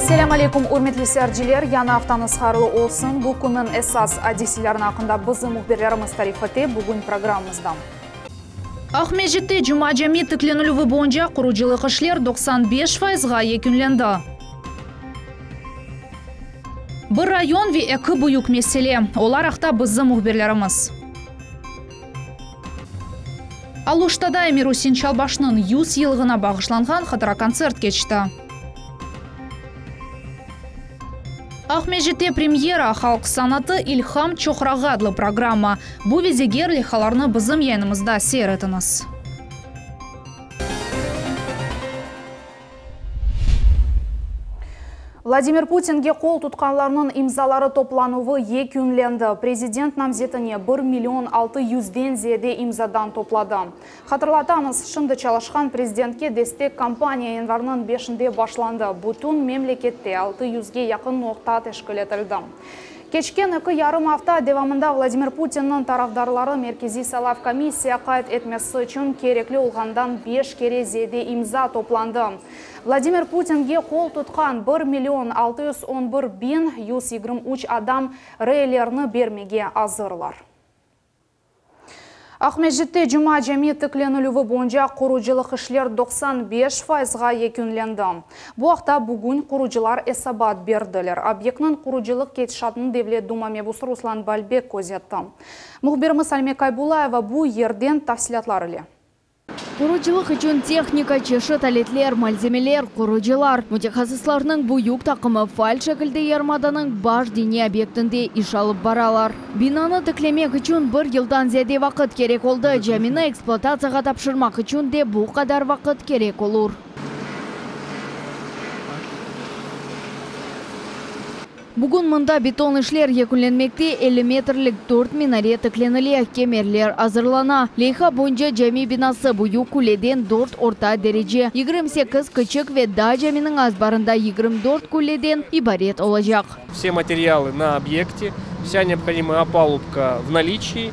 Assalamu alaikum, urmetli seyirciler. Yana haftanız hayırlı olsun. Bu günün esas adisilerin hakkında bizim muhbirlerimiz tarifati bugün programımızda. Ahmejit'te Cuma Cami tıklanılığı boyunca kuruculuk işler 95%'ga yekünlendi. Bir rayon ve iki büyük mesele. Olar haqda bizim muhbirlerimiz. Aluştada Emir Hüseyin Çalbaş'nın 100 yılına bağışlanған xatira konsert geçti. Ahmejit'te premyera Halk sanatı İlham Çoxrağı adlı programma. Bu vizeger lexalarını bizim yayınımızda seyretiniz. Vladimir Putin'ge kol tutkanlarının imzaları toplanığı yekünlendi. Prezident namzetine 1.600.000'den ziyade imzadan topladı. Hatırlatamız, şimdi çalışkan prezidentke destek kampanya yanvarının 5'inde başlandı. Bütün memlekette 600'ge yakın nokta teşkil etildi. Geçken 2,5 hafta devamında Vladimir Putin'nin tarafdarları Merkezi Saylov Komissiya kayıt etmesi için gerekli olğandan 5 kere ziyade imza toplandı. Vladimir Putin'ge kol tutkan 1.611.123 adam reylerini bermege hazırlar. Ahmejit'te Cuma Cami tıklanılığı boyunca kuruculuk işler 95%'ga yekünlendi. Bu haqda bugün kurucular esabat berdiler. Obyektnin kuruculuk ketişatını Devlet Duma mebusu Ruslan Balbek kozetdi. Muhbirimiz Salme Kaybulayeva bu yerden tafsilatlar ile. Kuruculuk için texnika, çeşit aletler, malzemeler, kurucular, mütehassislarının bu yük takımı faal şekilde yarmadanın baş dini obyektinde iş alıp baralar. Binanı tıklamak için bir yıldan ziyade vakit gerek oldu. Camini eksploatasyaya tapşırmak için de bu kadar vakit gerek olur. Bugün mında beton işler yekünlenmekte 50 metrlik 4 minare tıklanılı kemerler hazırlana. Leyha boyunca cami binası büyük kuleden 4 orta derece, 28 küçük ve daha caminin azbarında 24 kuleden ibaret olacak. Все материалы на объекте, вся необходимая опалубка в наличии,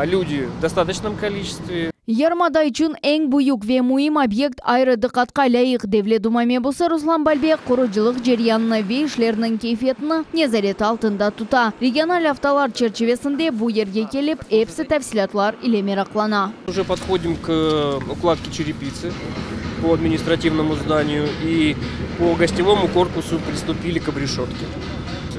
люди в достаточном количестве. Yarmada için en büyük ve mühim obyekt ayrı dikkatga layık Devlet Duma mebusu Ruslan Balbek kuruculuk ceryanını ve işlerinin keyfiyetini nezaret altında tuta. Regional haftalar çerçevesinde bu yerge gelip hepsi tafsilatlar ile meraklana. Уже подходим к укладке черепицы по административному зданию и по гостевому корпусу приступили к обрешетке.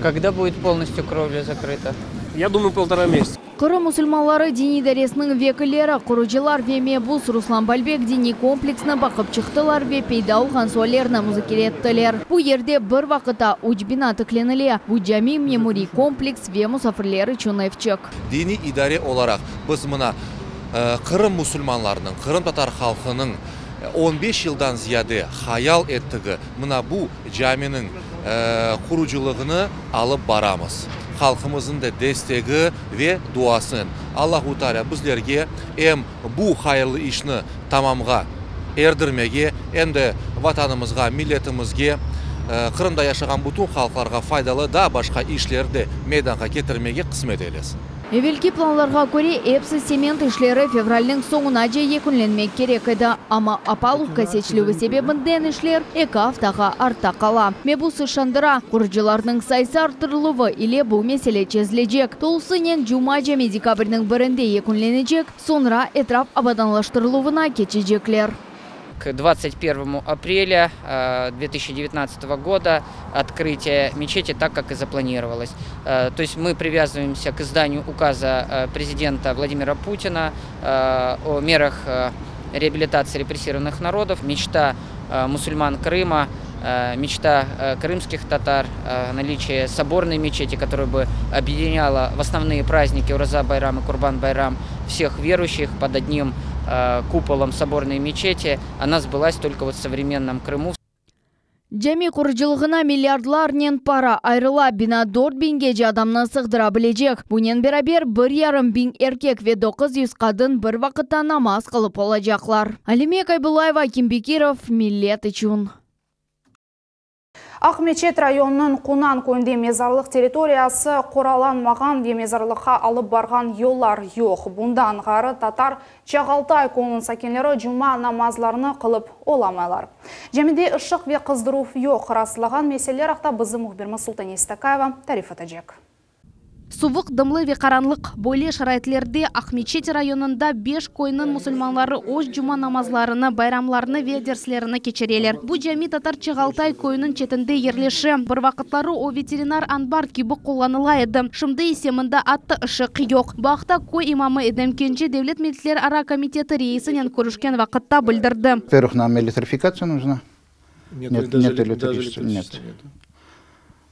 Когда будет полностью кровля закрыта? Я думаю, 1,5 месяца. Kırım musulmanları dini idaresinin vekilleri, kurucular ve mebus Ruslan Balbek dini kompleksine bakıp çıktılar ve peyda olğan suallarına müzakere ettiler. Bu yerde bir vakıta 3 bina tıklanılı. Bu cami memuri kompleks ve musafirler için evçik. Dini idare olarak biz buna Kırım musulmanlarının, Kırım Tatar halkının 15 yıldan ziyade hayal ettiği buna bu caminin kuruculuğunu alıp baramız. Halkımızın da desteği ve duasının Allahu Teala bizlerge hem bu hayırlı işini tamamga erdirmege hem de vatanımızga, milletimizge, Kırım'da yaşayan bütün halklarga faydalı da başka işleri meydana getirmege kısmet eylesin. Evvelki planlarga göre hepsi sement işleri fevralning soğunaca yekünlenmek gerek edi. Ama apaluvka seçiliği sebebinden işler 2 haftaga arta kala. Mebus ışandıra, kurucularının sayısı artırılığı ile bu mesele çözülecek. Tolsının Cuma Cami dekabrinin 1'inde yekünlenecek, sonra etraf abadanlaştırılığına geçecekler. К 21 апреля 2019 года открытие мечети так, как и запланировалось. То есть мы привязываемся к изданию указа президента Владимира Путина о мерах реабилитации репрессированных народов. Мечта мусульман Крыма, мечта крымских татар, наличие соборной мечети, которая бы объединяла в основные праздники Ураза-Байрам и Курбан-Байрам всех верующих под одним куполом соборной мечети, она сбылась только вот в современном Крыму. Cami kuruculuğuna milyardlarnen para ayrıla bina 4.000'ge adamını sığdırabilecek. Bunun beraber 1.500 erkek ve 900 kadın bir vakitte namaz kılıp olacaklar. Salme Kaybulayeva, Kim Bekirov, Millet için. Ақмечет районының Қунан көнде мезарлық территориясы қораланмаған мезарлыққа алып барған yollar жоқ. Бұндан ғары татар Чағалтай конын сакенлері жұма намазларыны қылып оламайлар. Жемінде ұшық ве қыздыру жоқ. Расылаған меселер ақта бізі мұхбирміз Султан Естакаева тариф етежек. Сувық дымлы ве қаранлық бойле шарайтлерде Ақмечет районында 5 койнын мұсылманлары ош жұма намазларыны, байрамларыны ве дерслеріні кечерелер. Бұ жами татар Чағалтай койнын четінде ерлеші. Бір вақытлары о ветеринар анбар кебі қолғаныла еді. Шымды есемінде атты ұшық жоқ. Бақта кой имамы Эдемкенче Девлет Мельтлер ара комитеті рейсінен көрішкен вақытта білдірді. Во-первых, нам электрификация нужна. Нет электричества. Нет.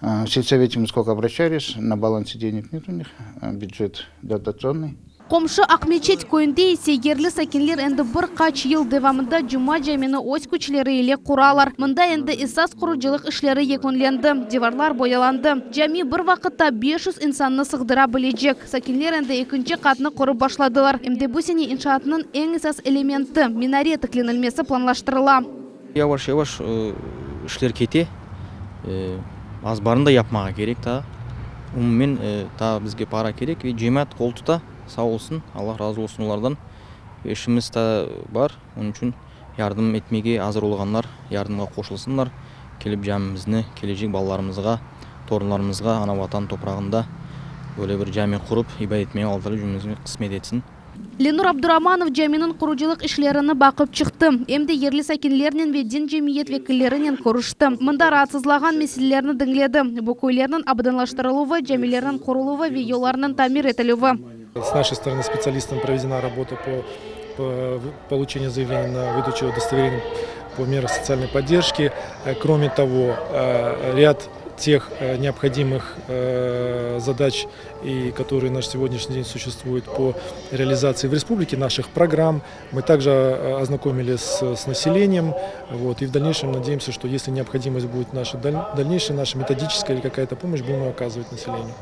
В сельсовете мы сколько обращались, на балансе денег нет у них, бюджет дотационный. Комшы Ақмечет көйінде есе ерлі сәкенлер әнді бір қач ел девамында жұма жәмені ось күчлері еле құралар. Мұнда әнді эсас құружилық ішлері екөнленді, деварлар бояланды. Жәми бір вақытта 500 инсанны сығдыра білежек. Сәкенлер әнді екінші қатыны құрып башладылар. Әмде бұл сене иншаатының ең эсас элементі минарет тікленілмесі планлаштырыла. Яваш ішлер кете. Азбарында япмаға керек та. Умумен та бізге пара керек. Жемәт қолтыта сау olsun. Аллах разы olsun олардан. Ішіміз та бар. Оның үшін ярдым етмеге азыр олғанlar ярдымға қошылсынlar. Келіп жәмімізні, кележек балаларымызға, торынларымызға, ана ватан топырағында böyle bir жәме құрып, ибадетмеге алдырып жүмізге қысмет етсін. Ленур Абдураманов жәменің құружилық ішлеріні бақып чықты. Емді ерлі сәкенлерінен ве дин жемиет векілерінен көрішті. Мұнда раатсызлаған меселелеріні діңледі. Бұл көйлерінің абыданлаштырылуы, жәмелерінің құрылуы ве еларының тамир етілуі. С нашей стороны специалистам проведена работа по получению заявления на выдачу удостоверений по мерам социальной поддержки. Кроме того, ряд тех необходимых задач, которые на сегодняшний день существуют по реализации в республике наших программ. Мы также ознакомились с населением, и в дальнейшем надеемся, что если необходимость будет наша дальнейшая, наша методическая или какая-то помощь, будем оказывать населению.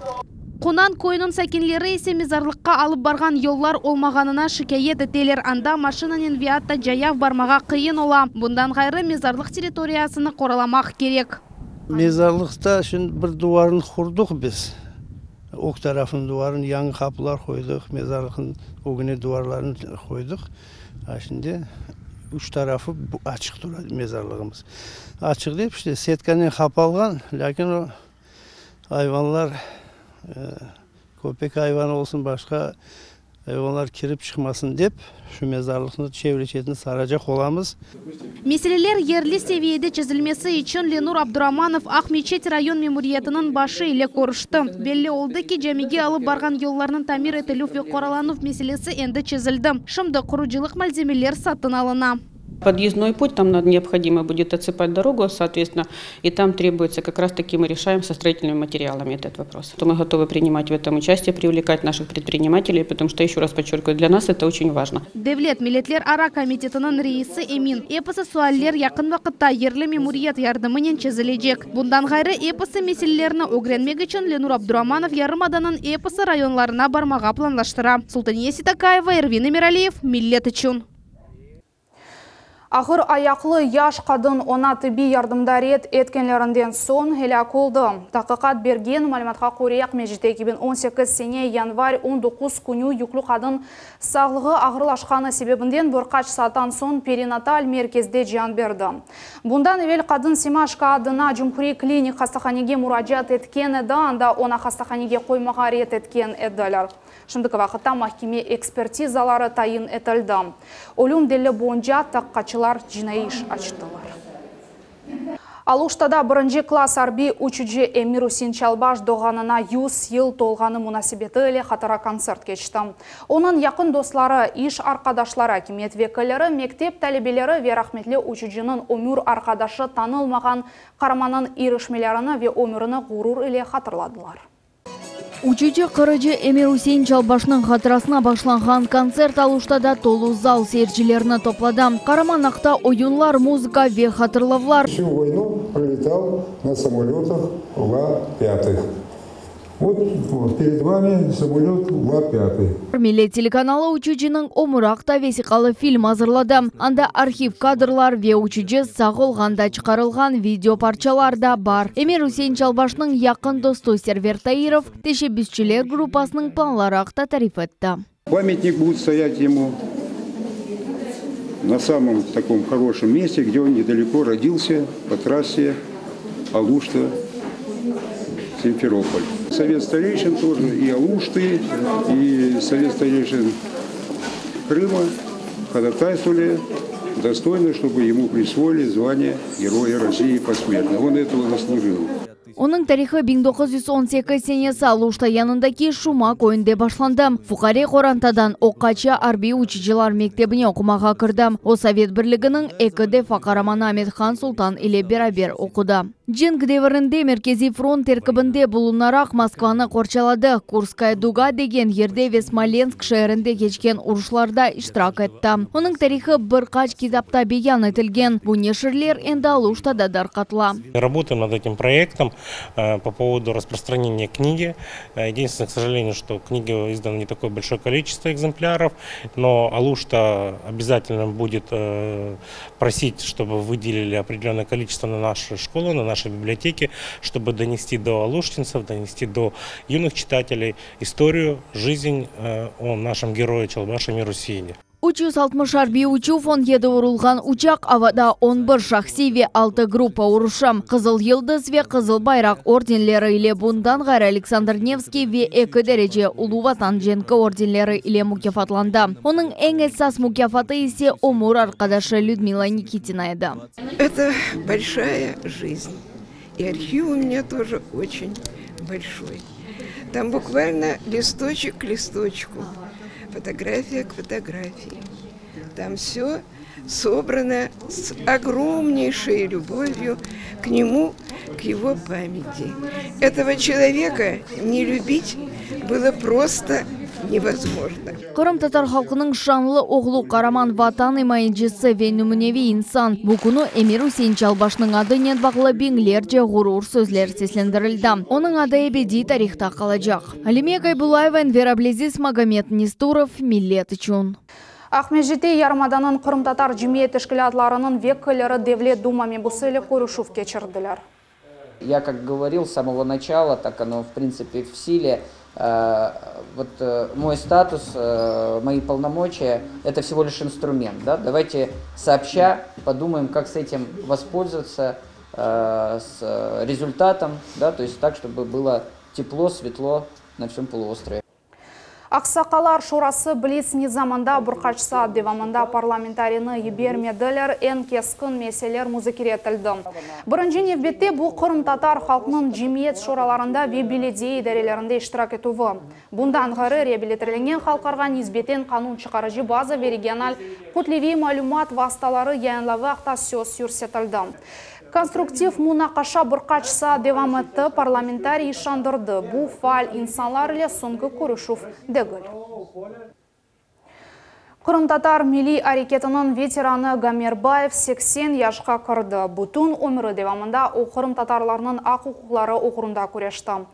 Қунан койның сәкенлері есе мезарлыққа алып барған yollar олмағанына шикайет етелер. Анда машинанен виатта жаяв бармаға қиын ола. Бұндан ғайры мезарлық территориясыны қораламақ керек. Mezarlıkta şimdi bir duvarını kurduk biz. Ok tarafın duvarını, yan kapılar koyduk. Mezarlığın o güne duvarlarını koyduk. Şimdi üç tarafı açık duruyor mezarlığımız. Açık deyip işte setkanın kapalgan. Lakin o hayvanlar, köpek hayvanı olsun başka hayvanlar kirip çıkmasın deyip şu mezarlıkını çevre saracak olamız. Meseleler yerli seviyede çözülmesi için Ленур Абдураманов Ақмечет район мемориятының başı ile көрішті. Belli oldu ki cemiге алып барған yollarının tamir etілу ve қораланув meselesi endi çözüldü. Şimdi құружилық malzemeler satın alına. Подъездной путь, там необходимо будет отсыпать дорогу, соответственно, и там требуется, как раз таки мы решаем со строительными материалами этот вопрос. Мы готовы принимать в этом участие, привлекать наших предпринимателей, потому что, еще раз подчеркиваю, для нас это очень важно. Девлет Мельтлер ара комитетінің рейсі Эмин. Эпосы суаллер якын вақытта ерлі меморият ярдымынен чезілежек. Бұндан ғайры эпосы меселелеріні өгренмек үшін Ленур Абдураманов ярымаданын эпосы районларына бармаға планлаштыра. Султан Естакаева, Эрвин Эмиралиев, Миллет үшін. Ақыр аяқлы яш қадын она тіби ярдымдарет еткенлерінден сон хелак олды. Тақиқат берген мәліметқа көрі Ақмечетте 2018 сене январь 19 күні юклы қадын сағлығы ағырлашқаны себебінден бірқач сааттан сон перинаталь мерkezде жан берді. Бұндан евел қадын Симашқа адына Жұмхури клиник хастаханеге мұраджат еткен еді, анда она хастаханеге қоймаға рет еткен еділер. Шымдық вақытта махкеме экспертизалары тайын етілді. Олым делі бойынша таққачылар жинайыш açtılar. Алуштада бірінші класс арби учуджи Эмиру Синчалбаш доғанына 100 ел толғаны мұнасибеті әлі қатыра концерт кечті. Оның яқын достлары, иш арқадашлары, кемет векілері, мектеп тәлебелері ве рахметлі учуджінің өмір арқадашы танылмаған қараманын ирішмелеріні ве өміріні ғурур әлі қатырладылар. Учучы қырыжы Эмир Синчалбашның қатырасына башланған концерт Алуштада толу зал сейірчілеріні топлады. Қараманақта ойынлар, музыка ве қатырлавлар. Всю войну пролетал на самолетах Ла-5. Вот перед вами самолет УА-5. Милет телеканалы учучының омырақта весиқалы фильм азырлады. Анда архив кадрлар ве учучы сағылғанда чықарылған видео парчаларда бар. Эмир Хусейн Чалбашның яқын досту Сервер Таиров тешебүсчілер группасының планларақта тариф етті. Памятник будет стоять ему на самом таком хорошем месте, где он недалеко родился, по трассе Алушта-Симферополь. Совет старейшин тоже и Алушты, и Совет старейшин Крыма ходатайствовали достойно, чтобы ему присвоили звание Героя России посмертно. Он этого заслужил. Оның тарихы 1918 сенесі Алушта янындаки Шумак ойынде башланды. Фухари Қорантадан оққача арби учичилар мектебіне оқымаға кірді. О Совет бірлігінің экіде Фақараман Аметхан Султан иле берабер оқыды. Джинг деверінде Меркези фронт теркібінде бұлынарақ Москваны қорчалады. Курская дуга деген ерде Весмоленск шәрінде кечкен ұрышларда иштирак етті. Оның тарихы бір қач китапта биян етілген. Бұл нешірлер енді Алуштада дарқатла. Работаем над этим проектом по поводу распространения книги. Единственное, к сожалению, что книги издано не такое большое количество экземпляров, но Алушта обязательно будет просить, чтобы выделили определенное количество на нашу школу, на наши библиотеки, чтобы донести до алуштинцев, донести до юных читателей историю, жизнь о нашем герое Чалбаше Эмир Хусейне. 360 арби учу фон еді урылған учақ авада 11 шахси ве 6 группа урышым. Қызыл Йылдыз ве Қызыл Байрақ орденлері иле бұндан ғайр Александр Невский ве 2 дереже Улу Ватан Женкі орденлері иле мукафатланды. Оның ең эссас мукафаты есе Омур арқадашы Людмила Никитина еді. Это большая жизнь. И архив у меня тоже очень большой. Там буквально листочек к листочку. Фотография к фотографии. Там все собрано с огромнейшей любовью к нему, к его памяти. Этого человека не любить было просто невозможно. Қырым татар халқының шанлы оғлу Қараман ватан имайынчысы ве нүміневи инсан. Бұкуну Эмир Хусейн Чалбашның ады нет бағылы беңлерже ғурур сөзлер сеслендірілді. Оның ады ebedi тарихта қалажақ. Алимия Кайбулаева, Энвер Аблезис, Магомед Нестуров, Миллет үшін. Ахмежите ярмаданын Қырым татар жемиет тешкілатларының веккілері Девлет Думами Бусели Курышув кечірділер. Я как говорил с самого начала, так оно в принципе в силе. Вот мой статус, мои полномочия – это всего лишь инструмент. Да? Давайте сообща подумаем, как с этим воспользоваться, с результатом, да? То есть так, чтобы было тепло, светло на всем полуострове. Ақсақалар шорасы білес низамында бұрқачса девамында парламентарины ебермеділер ән кескін меселер музыкере етілді. Бірінші невбетте бұл Қырым татар халқының жемиет шораларында вебиледей дәрелерінде иштирак етуі. Бұндан ғыры реабилитірленген халқарға низбетен қанун чықарыжы база ve региональ құтлеви малюмат васталары яйынлавы ақта сөз сүрсетілді. Конструктив мунақаша бұрқачса девамытты парламентарий шандырды. Бұл фал инсанлар иле соңғы көрішув дегіл. Қырым татар милли әрекетінің ветераны Гамербаев 80 яшқа кірді. Бұтын өмірі девамында о Қырым татарларының ақ құқылары оқырында көрешті.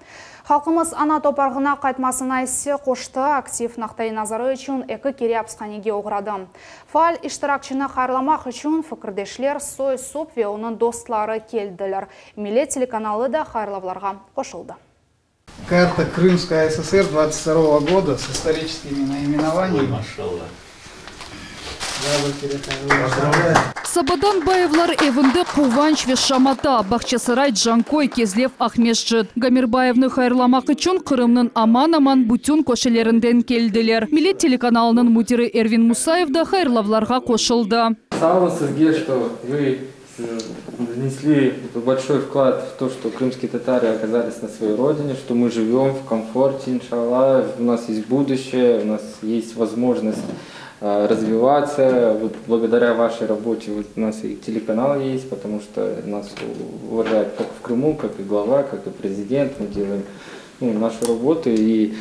Халқымыз ана топарғына қайтмасына есе қошты актив нақтай назары үшін екі кере апсқанеге оғырады. Фал иштиракчыны қайырламақ үшін фікірдешлер сой соп ве оның достлары келділер. Милет телеканалы да қайырлавларға қошылды. Карта Крымская ССР 22 года с историческими наименованиями. Сабадан Баевлар эвінде Куванч ве Шамата, Бахчасарай Джанкой Кезлев Ахмешчет. Гамербаевны хайырламақ үшін Қырымның аман-аман бүтін көшелерінден келділер. Милет телеканалының мудиры Эрвин Мусаев да хайырлавларға қошылды. Сау сізге, что вы внесли большой вклад в то, что крымские татары оказались на своей родине, что мы живем в комфорте, иншаллах, у нас есть будущее, у нас есть возможность развиваться. Вот благодаря вашей работе вот у нас и телеканал есть, потому что нас уважают как в Крыму, как и глава, как и президент. Мы делаем нашу работу, и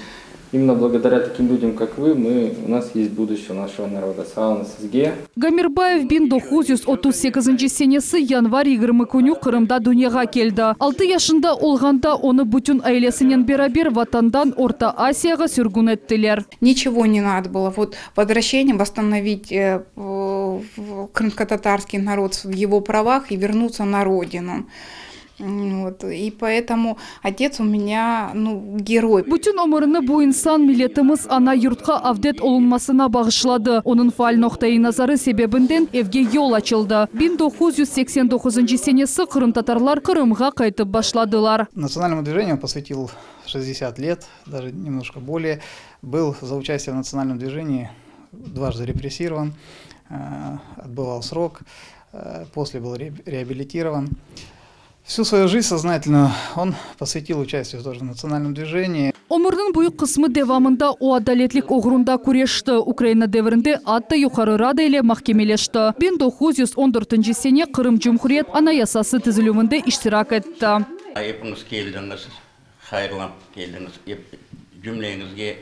именно благодаря таким людям, как вы, у нас есть будущее нашего народа. Сау сізге. Гамирбаев 1938 сенесі январь 20 күні Қырымда дүниеға келді. 6 yaşında olғанда оны бүтін айлесінен берабер ватандан Орта Азияға сүргін еттілер. Ничего не надо было. Вот возвращение, восстановить крымско-татарский народ в его правах и вернуться на родину. Вот. И поэтому отец у меня, герой. Бүтін өміріні bu insan milletimiz ana yurtқа avdet olunmasına bağışladı. Onun faal noktayı nazarı sebebinden evge yol açıldı. 1989 senesi Kırım Tatarlar Kırımға qaytып başladılar. Национальному движению посвятил 60 лет, даже немножко более. Был за участие в национальном движении дважды репрессирован, отбывал срок, после был реабилитирован. Всю свою жизнь сознательно он посвятил участию тоже в национальном движении. Өмірдің büyük kısmı devamında o adaletlik uğrunda күрешті. Украина devrinde atты yukarı rada ile mahkemeleşti. 1914 sene Kırım Cumhuriyet Anayasası tüzülümünde iştirak etti. Hepiniz geldiniz, hayırlı geldiniz. Cümlenize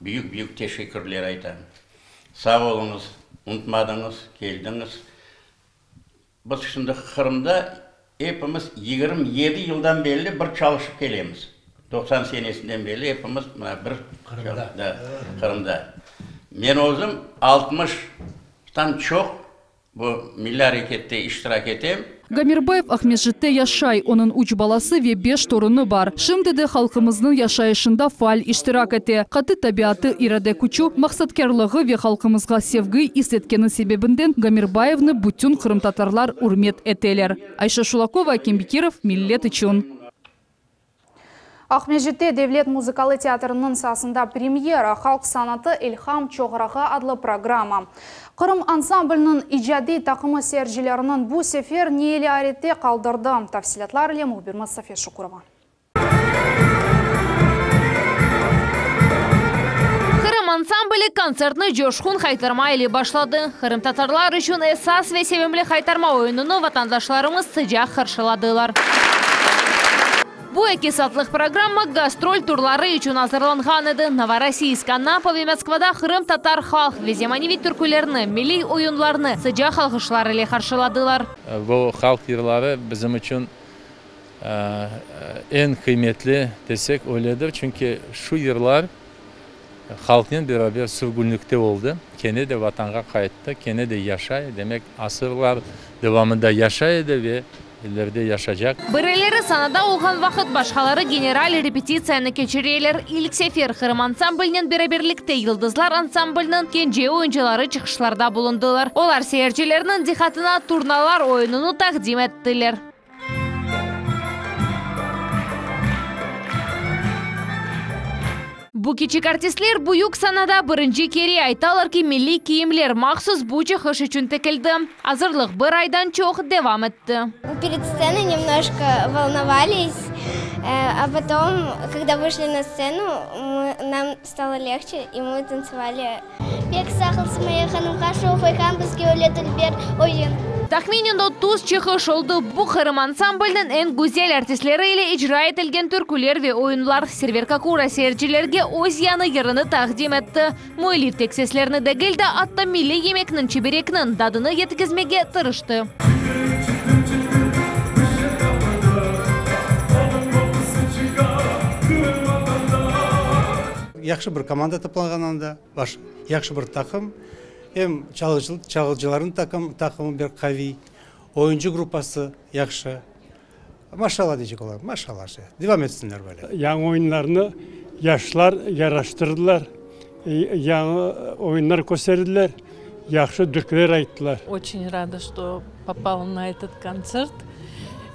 büyük teşekkürler aytan. Sağ olunuz, unutmadınız, geldiniz. Biz şimdi Kırım'da hepimiz 27 yıldan beri bir çalışıp gelemiz. 90 senesinden beri hepimiz bir Kırım'da. Ben özüm 60'tan çok bu milli harekette iştirak ettim. Гамирбаев Ахмеджитте yaşay, onun 3 balası ve 5 torunu var. Şimdi de halkımızın yaşayışında faal iştirak etti. Katı tabiatı irade kuchu, maksatkarlığı ve halkımızga sevgi hissetkenin sebebinden Гамирбаевны bütün Kırım Tatarlar hürmet eteler. Ayşe Шулакова, Аким Бекиров, Millet için. Ахмеджитте Devlet Muzikalı Teatrının sahasında premyera Halk Sanatı İlham Çoğrağı adlı programma. Kırım ansamblının icadi takımı seyircilerinin bu sefer neyli arette kaldırdı. Tafsilatlar ile muhbirimiz Safiye Şukurova. Kırım ansambli konsertni coşkun haytarma ile başladı. Kırım Tatarlar için esas ve sevimli haytarma oyununu vatandaşlarımız sıcak karşıladılar. Bu 2 saatlik programma gastrol turları için hazırlanğan idi. Novorossiysk, Anapa ve Moskvada Kırım Tatar halk ve zamanıvi türkülerini, milli oyunlarını sıcak alkışlar ile karşıladılar. Bu halk yılları bizim için en kıymetli desek öyledir. Çünkü şu yıllar halkın beraber sürgünlükte oldu. Kendi de vatanga kayıttı, kendi de yaşay. Demek asırlar devamında yaşaydı ve ileride yaşayacak. Bireleri sanada olğan vakit başkaları general repetitsiyani keçiriyorlar. İlk sefer Kırım ansamblinin beraberlikte Yıldızlar ansamblinin genci oyuncuları çıkışlarda bulundular. Olar seyircilerinin dikkatine turnalar oyununu takdim ettiler. Bu küçük artistler büyük sanada birinci kere aytalar ki milli kiyimler mahsus bu çıkış için tekildi. Hazırlık bir aydan çok devam etti. Перед сценой немножко волновались, а потом, когда вышли на сцену, нам стало легче, и мы танцевали. Бек сахалсы моя ханымға шоқой камбызге өлетілбер ойын. Tahminen 30 çıkış oldu. Bu Kırım ansamblinin en güzel artistleri ile icra etilgen türküler ve oyunlar Serverka Kura seyircilerge öz yanı yerini takdim etti. Muhalif tek seslerini de geldi, hatta milli yemekinin çebirekinin dadını yetkizmege tırıştı. Yaxşı bir komanda toplanğanda, yaxşı bir takım. Hem çalgıcıların takımı bir kavi, oyuncu grupası yaxşı. Maşallah diyecek olalım, maşallah. Devam etsinler böyle. Yan oyunlarını yaşlar yaraştırdılar. Yan oyunlar gösterdiler. Yaxşı türküler ayttılar. Очень рада, что попала на этот концерт.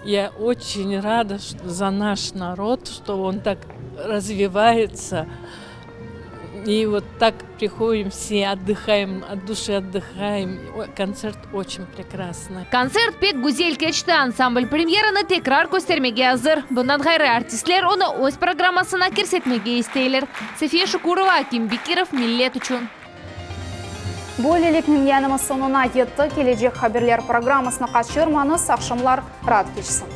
Я очень рада за наш народ, что он так развивается. И вот так приходим все, отдыхаем, от души отдыхаем. Концерт очень прекрасный. Konser pek güzel geçti. Ansambl premyerini tekrar göstermege hazır. Bundan gayrı artistler onu öz programmasına kirsetmege isteyler. Safiye Şukurova, Akim Bekirov, Millet için. Bu eleliknin yanımız sonuna yetti. Gelecek haberler programmasını kaçırmanız. Akşamlar rahat geçsin.